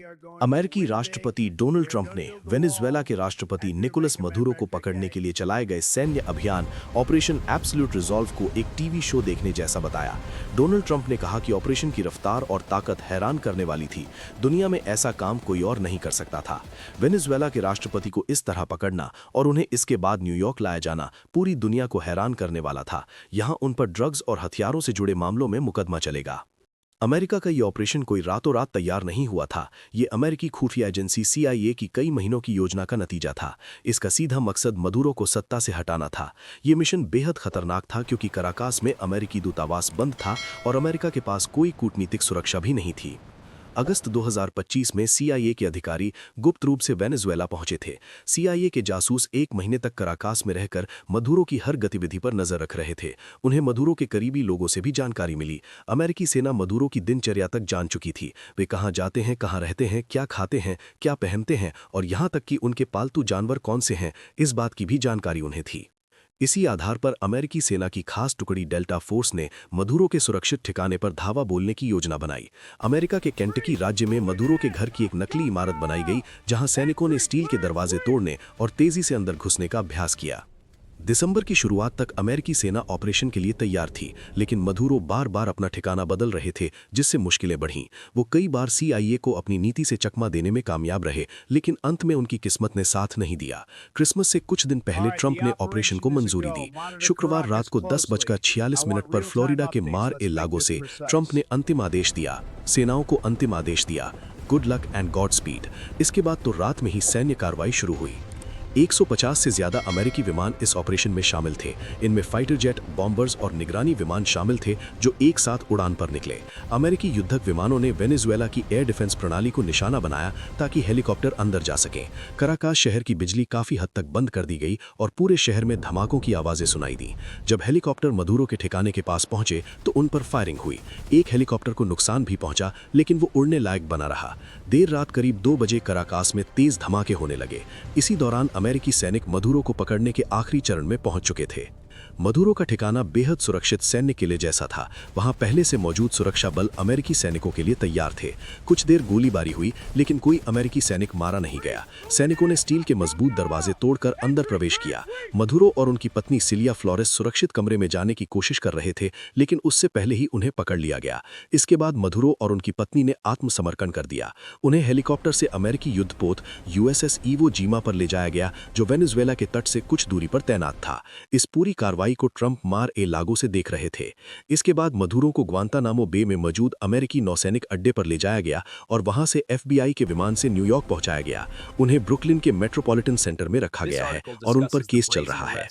अमेरिकी राष्ट्रपति Donald Trump ने वेनेजुएला के राष्ट्रपति निकोलस मदुरो को पकड़ने के लिए चलाए गए सैन्य अभियान ऑपरेशन एब्सोल्यूट रिजॉल्व को एक टीवी शो देखने जैसा बताया। डोनाल्ड ट्रंप ने कहा कि ऑपरेशन की रफ्तार और ताकत हैरान करने वाली थी। दुनिया में ऐसा काम कोई और नहीं कर सकता था। वेनेजुएला के राष्ट्रपति को इस तरह पकड़ना और उन्हें इसके बाद न्यूयॉर्क लाया जाना पूरी दुनिया को हैरान करने वाला था। यहाँ उन पर ड्रग्स और हथियारों से जुड़े मामलों में मुकदमा चलेगा। अमेरिका का ये ऑपरेशन कोई रातों रात तैयार नहीं हुआ था। ये अमेरिकी खुफिया एजेंसी CIA की कई महीनों की योजना का नतीजा था। इसका सीधा मकसद मदुरो को सत्ता से हटाना था। ये मिशन बेहद खतरनाक था क्योंकि कराकास में अमेरिकी दूतावास बंद था और अमेरिका के पास कोई कूटनीतिक सुरक्षा भी नहीं थी। अगस्त 2025 में CIA के अधिकारी गुप्त रूप से वेनेजुएला पहुंचे थे। CIA के जासूस एक महीने तक कराकास में रहकर मदुरो की हर गतिविधि पर नजर रख रहे थे। उन्हें मदुरो के करीबी लोगों से भी जानकारी मिली। अमेरिकी सेना मदुरो की दिनचर्या तक जान चुकी थी। वे कहां जाते हैं, कहां रहते हैं, क्या खाते हैं, क्या पहनते हैं और यहां तक कि उनके पालतू जानवर कौन से हैं, इस बात की भी जानकारी उन्हें थी। इसी आधार पर अमेरिकी सेना की खास टुकड़ी डेल्टा फोर्स ने मदुरो के सुरक्षित ठिकाने पर धावा बोलने की योजना बनाई। अमेरिका के केंटकी राज्य में मदुरो के घर की एक नकली इमारत बनाई गई, जहां सैनिकों ने स्टील के दरवाजे तोड़ने और तेजी से अंदर घुसने का अभ्यास किया। दिसंबर की शुरुआत तक अमेरिकी सेना ऑपरेशन के लिए तैयार थी, लेकिन मदुरो बार बार अपना ठिकाना बदल रहे थे, जिससे मुश्किलें बढ़ीं। वो कई बार CIA को अपनी नीति से चकमा देने में कामयाब रहे, लेकिन अंत में उनकी किस्मत ने साथ नहीं दिया। क्रिसमस से कुछ दिन पहले ट्रंप ने ऑपरेशन को मंजूरी दी। शुक्रवार रात को 10:46 पर फ्लोरिडा के मार-ए-लागो से ट्रंप ने अंतिम आदेश दिया। सेनाओं को अंतिम आदेश दिया, good luck and God speed. इसके बाद तो रात में ही सैन्य कार्रवाई शुरू हुई। 150 से ज्यादा अमेरिकी विमान इस ऑपरेशन में शामिल थे। इनमें फाइटर जेट, बॉम्बर्स और निगरानी विमान शामिल थे, जो एक साथ उड़ान पर निकले। अमेरिकी युद्धक विमानों ने वेनेजुएला की एयर डिफेंस प्रणाली को निशाना बनाया ताकि हेलीकॉप्टर अंदर जा सकें। कराकास शहर की बिजली काफी हद तक बंद कर दी गई और पूरे शहर में धमाकों की आवाजें सुनाई दी। जब हेलीकॉप्टर मदुरो के ठिकाने के पास पहुंचे तो उन पर फायरिंग हुई। एक हेलीकॉप्टर को नुकसान भी पहुंचा, लेकिन वो उड़ने लायक बना रहा। देर रात करीब 2 बजे कराकास में तेज धमाके होने लगे। इसी दौरान अमेरिकी सैनिक मदुरो को पकड़ने के आखिरी चरण में पहुंच चुके थे। मदुरो का ठिकाना बेहद सुरक्षित सैन्य किले जैसा था। वहां पहले से मौजूद सुरक्षा बल अमेरिकी सैनिकों के लिए तैयार थे। कुछ देर गोलीबारी हुई, लेकिन कोई अमेरिकी सैनिक मारा नहीं गया। सैनिकों ने स्टील के मजबूत दरवाजे तोड़कर अंदर प्रवेश किया। मदुरो और उनकी पत्नी सिलिया फ्लोरेस सुरक्षित कमरे में जाने की कोशिश कर रहे थे, लेकिन उससे पहले ही उन्हें पकड़ लिया गया। इसके बाद मदुरो और उनकी पत्नी ने आत्मसमर्पण कर दिया। उन्हें हेलीकॉप्टर से अमेरिकी युद्धपोत USS इवो जीमा पर ले जाया गया, जो वेनेजुएला के तट से कुछ दूरी पर तैनात था। इस पूरी कार्रवाई को ट्रंप मार-ए-लागो से देख रहे थे। इसके बाद मदुरो को ग्वांतानामो बे में मौजूद अमेरिकी नौसैनिक अड्डे पर ले जाया गया और वहां से FBI के विमान से न्यूयॉर्क पहुंचाया गया। उन्हें ब्रुकलिन के मेट्रोपॉलिटन सेंटर में रखा गया है और उन पर केस चल रहा है।